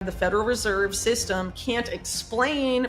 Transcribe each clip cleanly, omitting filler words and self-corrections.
The Federal Reserve System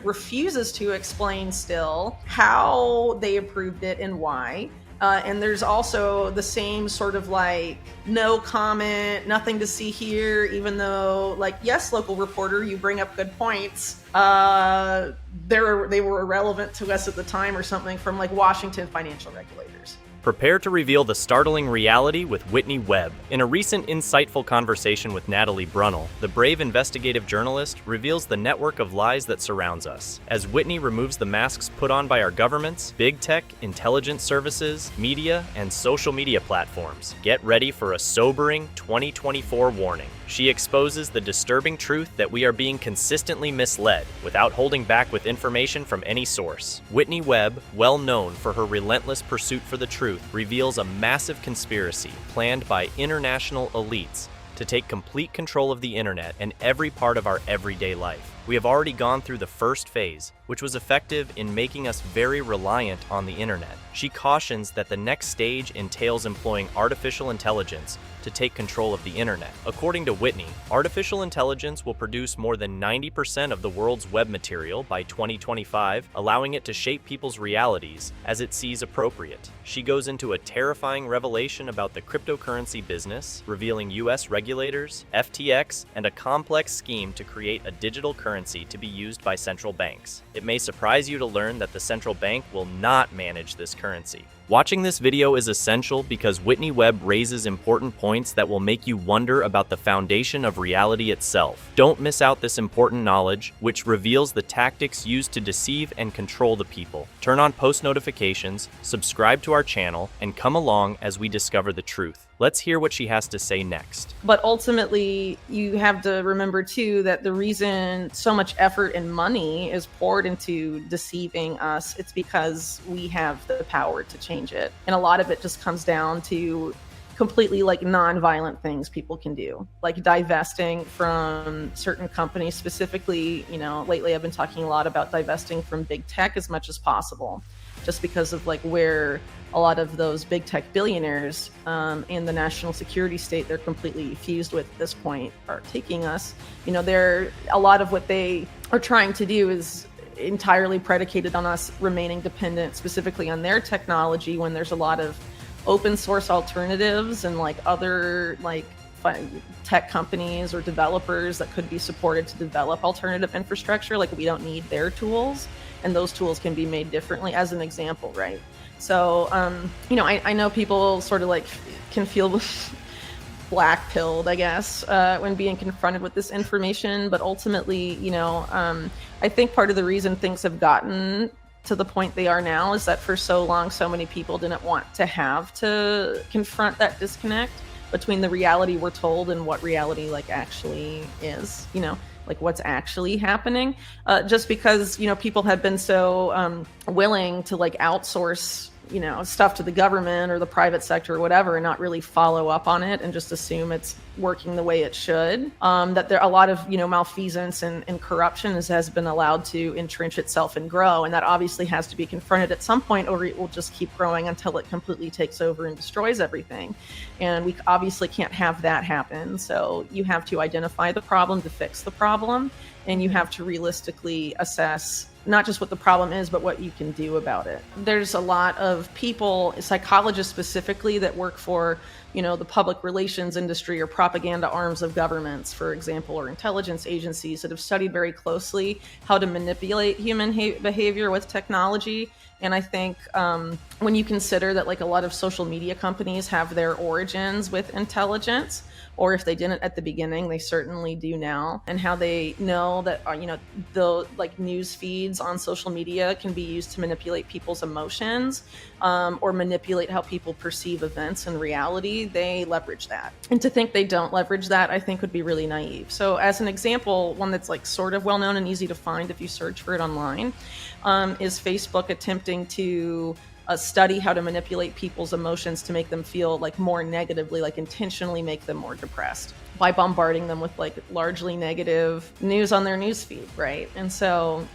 refuses to explain still how they approved it and why. And there's also the same sort of like, no comment, nothing to see here, even though, like, yes, local reporter, you bring up good points. They were irrelevant to us at the time or something from like Washington financial regulators. Prepare to reveal the startling reality with Whitney Webb. In a recent insightful conversation with Natalie Brunell, the brave investigative journalist reveals the network of lies that surrounds us. As Whitney removes the masks put on by our governments, big tech, intelligence services, media, and social media platforms, get ready for a sobering 2024 warning. She exposes the disturbing truth that we are being consistently misled without holding back with information from any source. Whitney Webb, well known for her relentless pursuit for the truth, reveals a massive conspiracy planned by international elites to take complete control of the internet and every part of our everyday life. We have already gone through the first phase, which was effective in making us very reliant on the internet. She cautions that the next stage entails employing artificial intelligence to take control of the internet. According to Whitney, artificial intelligence will produce more than 90% of the world's web material by 2025, allowing it to shape people's realities as it sees appropriate. She goes into a terrifying revelation about the cryptocurrency business, revealing US regulators, FTX, and a complex scheme to create a digital currency to be used by central banks. It may surprise you to learn that the central bank will not manage this currency. Watching this video is essential because Whitney Webb raises important points that will make you wonder about the foundation of reality itself. Don't miss out this important knowledge, which reveals the tactics used to deceive and control the people. Turn on post notifications, subscribe to our channel, and come along as we discover the truth. Let's hear what she has to say next. But ultimately, you have to remember too that the reason so much effort and money is poured into deceiving us, it's because we have the power to change it. And a lot of it just comes down to completely like non-violent things people can do, like divesting from certain companies. Specifically, lately I've been talking a lot about divesting from big tech as much as possible, just because of like where a lot of those big tech billionaires and the national security state they're completely fused with at this point are taking us. A lot of what they are trying to do is entirely predicated on us remaining dependent specifically on their technology, when there's a lot of open source alternatives and like other like tech companies or developers that could be supported to develop alternative infrastructure. Like, we don't need their tools, and those tools can be made differently, as an example, right? So, I know people sort of like can feel black-pilled, I guess, when being confronted with this information. But ultimately, I think part of the reason things have gotten to the point they are now is that for so long, so many people didn't want to have to confront that disconnect between the reality we're told and what reality like actually is, like what's actually happening, just because, people have been so willing to like outsource, stuff to the government or the private sector or whatever, and not really follow up on it and just assume it's working the way it should. That there a lot of, malfeasance and corruption has been allowed to entrench itself and grow. And that obviously has to be confronted at some point, or it will just keep growing until it completely takes over and destroys everything. And we obviously can't have that happen. So you have to identify the problem to fix the problem. And you have to realistically assess not just what the problem is, but what you can do about it. There's a lot of people, psychologists specifically, that work for, the public relations industry or propaganda arms of governments, for example, or intelligence agencies, that have studied very closely how to manipulate human behavior with technology. And I think when you consider that like a lot of social media companies have their origins with intelligence, or if they didn't at the beginning, they certainly do now, and how they know that, the like news feeds on social media can be used to manipulate people's emotions, or manipulate how people perceive events and reality, they leverage that. And to think they don't leverage that, I think would be really naive. So as an example, one that's like sort of well known and easy to find if you search for it online, is Facebook attempting to study how to manipulate people's emotions to make them feel like more negatively, like intentionally make them more depressed by bombarding them with like largely negative news on their news feed, right? And so,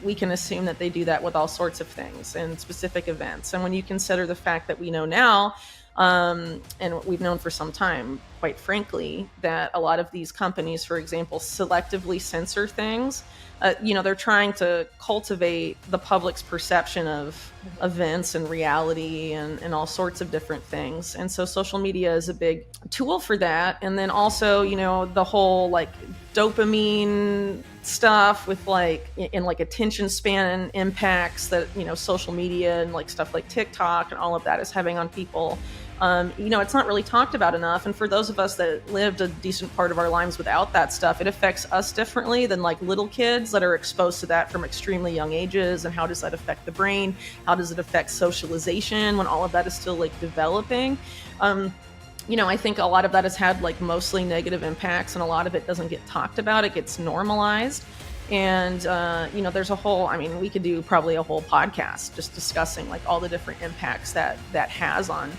we can assume that they do that with all sorts of things and specific events. And when you consider the fact that we know now, and we've known for some time, quite frankly, that a lot of these companies, for example, selectively censor things. They're trying to cultivate the public's perception of events and reality and all sorts of different things. And so social media is a big tool for that. And then also, the whole like dopamine stuff with like attention span impacts that, social media and like stuff like TikTok and all of that is having on people. It's not really talked about enough. And for those of us that lived a decent part of our lives without that stuff, it affects us differently than like little kids that are exposed to that from extremely young ages. And how does that affect the brain? How does it affect socialization when all of that is still like developing? I think a lot of that has had like mostly negative impacts, and a lot of it doesn't get talked about. It gets normalized. And, there's we could do probably a whole podcast just discussing like all the different impacts that has on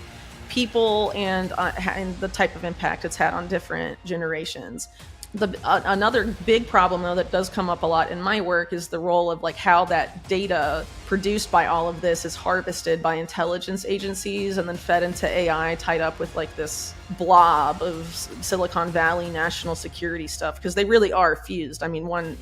people and the type of impact it's had on different generations. Another big problem, though, that does come up a lot in my work is the role of like how that data produced by all of this is harvested by intelligence agencies and then fed into AI, tied up with like this blob of Silicon Valley national security stuff, because they really are fused. I mean,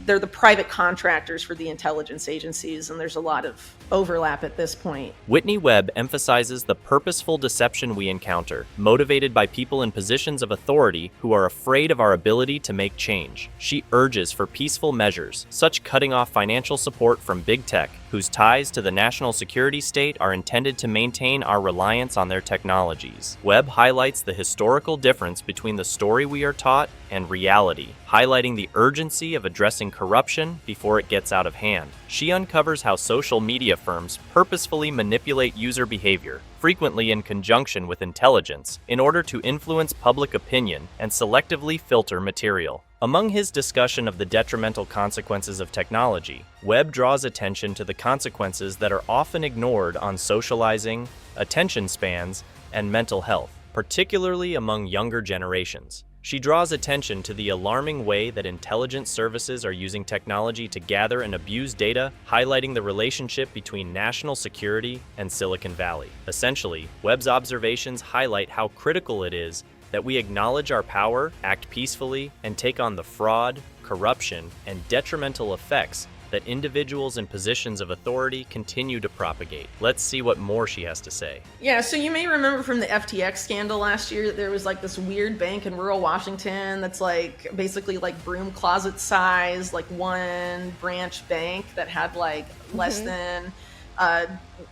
they're the private contractors for the intelligence agencies, and there's a lot of overlap at this point. Whitney Webb emphasizes the purposeful deception we encounter, motivated by people in positions of authority who are afraid of our ability to make change. She urges for peaceful measures, such cutting off financial support from big tech, whose ties to the national security state are intended to maintain our reliance on their technologies. Webb highlights the historical difference between the story we are taught and reality, highlighting the urgency of addressing corruption before it gets out of hand. She uncovers how social media firms purposefully manipulate user behavior, frequently in conjunction with intelligence, in order to influence public opinion and selectively filter material. Among his discussion of the detrimental consequences of technology, Webb draws attention to the consequences that are often ignored on socializing, attention spans, and mental health, particularly among younger generations. She draws attention to the alarming way that intelligence services are using technology to gather and abuse data, highlighting the relationship between national security and Silicon Valley. Essentially, Webb's observations highlight how critical it is that we acknowledge our power, act peacefully, and take on the fraud, corruption, and detrimental effects that individuals in positions of authority continue to propagate. Let's see what more she has to say. Yeah, so you may remember from the FTX scandal last year that there was like this weird bank in rural Washington that's like basically like broom closet size, like one branch bank that had like less than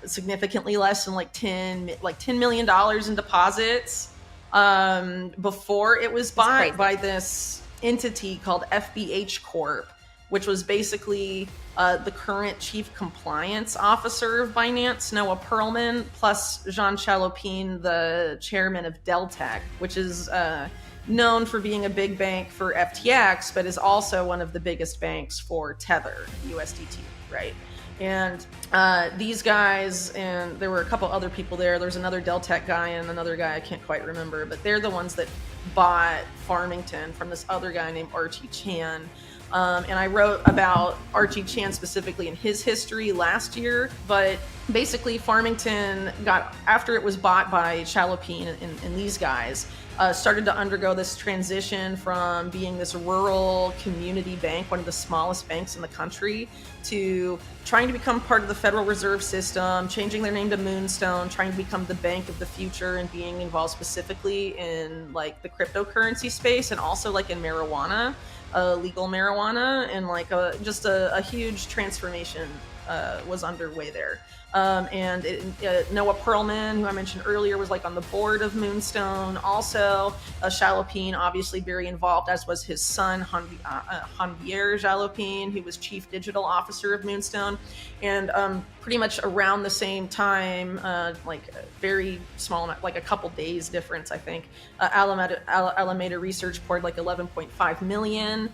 significantly less than like $10 million in deposits before it was bought by this entity called FBH Corp, which was basically the current chief compliance officer of Binance, Noah Perlman, plus Jean Chalopin, the chairman of Deltec, which is known for being a big bank for FTX, but is also one of the biggest banks for Tether, USDT, right? And these guys, and there were a couple other people there. There's another Deltec guy and another guy I can't quite remember, but they're the ones that bought Farmington from this other guy named Archie Chan. And I wrote about Archie Chan specifically in his history last year, but basically Farmington got, after it was bought by Chalopin and these guys, started to undergo this transition from being this rural community bank, one of the smallest banks in the country, to trying to become part of the Federal Reserve System, changing their name to Moonstone, trying to become the bank of the future, and being involved specifically in like the cryptocurrency space and also like in marijuana. Legal marijuana, and like just a huge transformation was underway there. And Noah Perlman, who I mentioned earlier, was like on the board of Moonstone. Also, Chalopin, obviously very involved, as was his son, Javier Chalopin, who was chief digital officer of Moonstone. And pretty much around the same time, like a very small amount, like a couple days difference, I think, Alameda Research poured like 11.5 million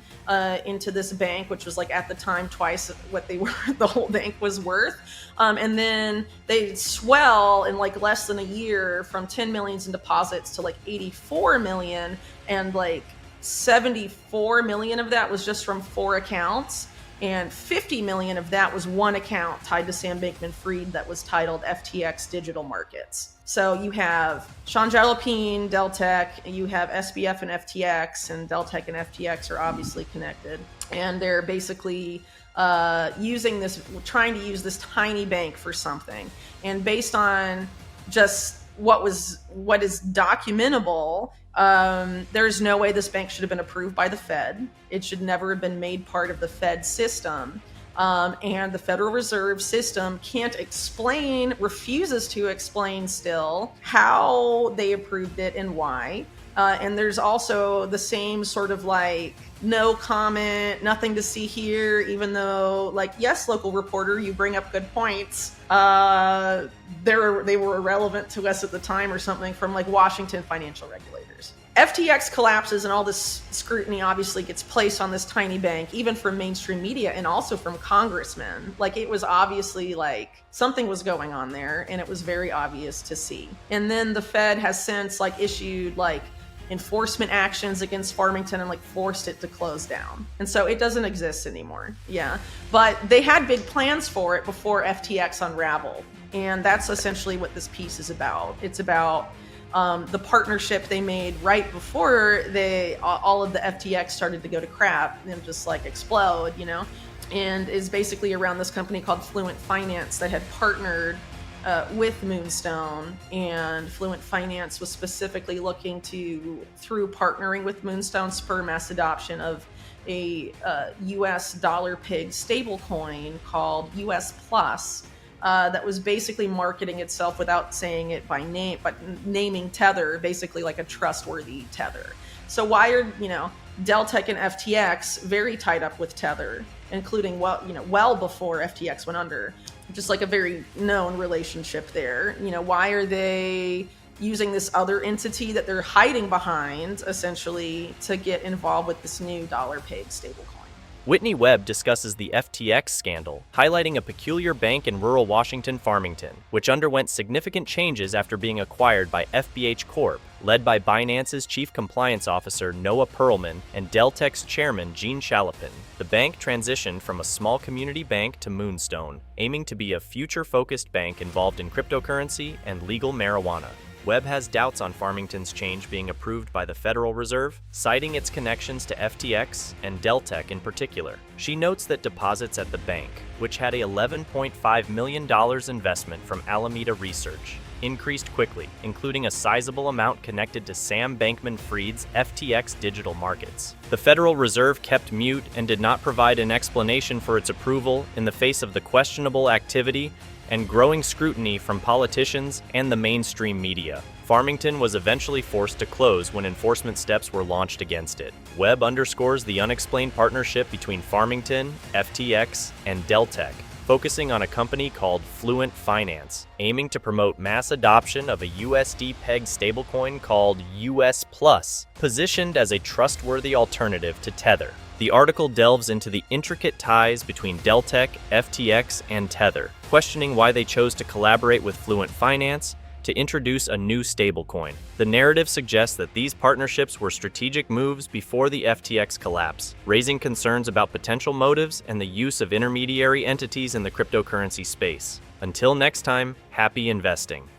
into this bank, which was like at the time twice what they were, the whole bank was worth. And then they swell in like less than a year from 10 millions in deposits to like 84 million, and like 74 million of that was just from 4 accounts. And 50 million of that was one account tied to Sam Bankman-Fried that was titled FTX Digital Markets. So you have Sean Jalapene, Deltec, you have SBF and FTX, and Deltec and FTX are obviously connected. And they're basically trying to use this tiny bank for something. And based on just what is documentable, there's no way this bank should have been approved by the Fed. It should never have been made part of the Fed system. And the Federal Reserve System refuses to explain still how they approved it and why. And there's also the same sort of like, no comment, nothing to see here, even though, like, yes, local reporter, you bring up good points. They were irrelevant to us at the time or something from like Washington financial regulators. FTX collapses and all this scrutiny obviously gets placed on this tiny bank, even from mainstream media and also from congressmen. Like, it was obviously like something was going on there, and it was very obvious to see. And then the Fed has since like issued like enforcement actions against Farmington and like forced it to close down. And so it doesn't exist anymore. Yeah. But they had big plans for it before FTX unraveled. And that's essentially what this piece is about. It's about the partnership they made right before all of the FTX started to go to crap and just like explode, and is basically around this company called Fluent Finance that had partnered with Moonstone, and Fluent Finance was specifically looking to, through partnering with Moonstone, spur mass adoption of a US dollar pig stablecoin called US Plus. That was basically marketing itself without saying it by name, but naming Tether basically like a trustworthy Tether. So why are, Deltec and FTX very tied up with Tether, including well before FTX went under, just like a very known relationship there. Why are they using this other entity that they're hiding behind, essentially, to get involved with this new dollar peg stablecoin? Whitney Webb discusses the FTX scandal, highlighting a peculiar bank in rural Washington, Farmington, which underwent significant changes after being acquired by FBH Corp., led by Binance's Chief Compliance Officer Noah Perlman and Deltec's Chairman Gene Shalapin. The bank transitioned from a small community bank to Moonstone, aiming to be a future-focused bank involved in cryptocurrency and legal marijuana. Webb has doubts on Farmington's change being approved by the Federal Reserve, citing its connections to FTX and Deltec in particular. She notes that deposits at the bank, which had a $11.5 million investment from Alameda Research, increased quickly, including a sizable amount connected to Sam Bankman-Fried's FTX Digital Markets. The Federal Reserve kept mute and did not provide an explanation for its approval in the face of the questionable activity and growing scrutiny from politicians and the mainstream media. Farmington was eventually forced to close when enforcement steps were launched against it. Webb underscores the unexplained partnership between Farmington, FTX, and Deltec, focusing on a company called Fluent Finance, aiming to promote mass adoption of a USD-pegged stablecoin called US Plus, positioned as a trustworthy alternative to Tether. The article delves into the intricate ties between Deltec, FTX, and Tether, questioning why they chose to collaborate with Fluent Finance to introduce a new stablecoin. The narrative suggests that these partnerships were strategic moves before the FTX collapse, raising concerns about potential motives and the use of intermediary entities in the cryptocurrency space. Until next time, happy investing.